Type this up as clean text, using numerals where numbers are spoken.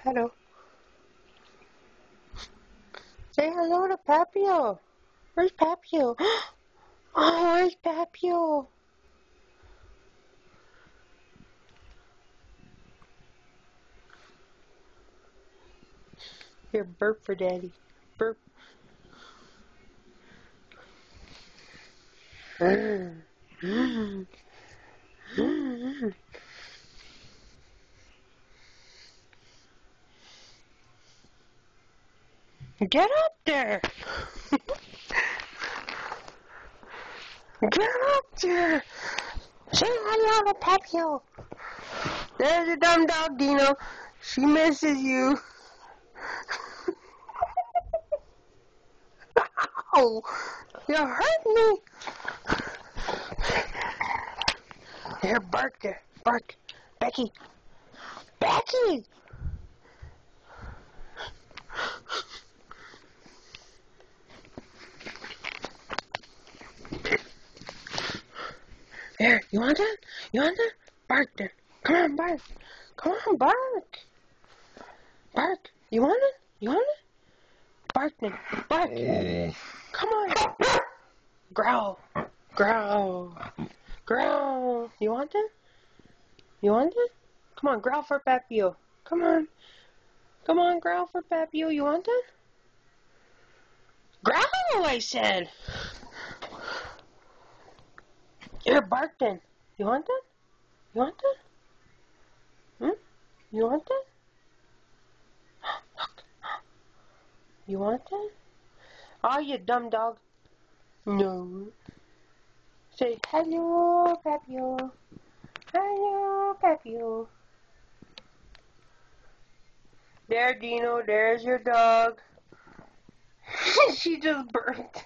hello. Say hello to Papio. Where's Papio? Oh, where's Papio? Here, burp for Daddy. Burp. Get up there! Get up there! Say hello to Papio. There's a dumb dog, Dino. She misses you. Ow! You hurt me! Here, bark there. Bark. Becky. Becky! Here, you want that? You want that? Bark there. Come on, bark. Come on, bark. Bark. You want it? You want it? Bark then. Bark. Come on. Growl. Growl. Growl. You want it? You want it? Come on, growl for Papio. Come on. Come on, growl for Papio. You want it? Growl, I said. Here, bark then. You want it? You want it? You want it? Look. You want it? Oh, you dumb dog. No. Say hello, Papio. Hello, Papio. There, Dino. There's your dog. She just burped.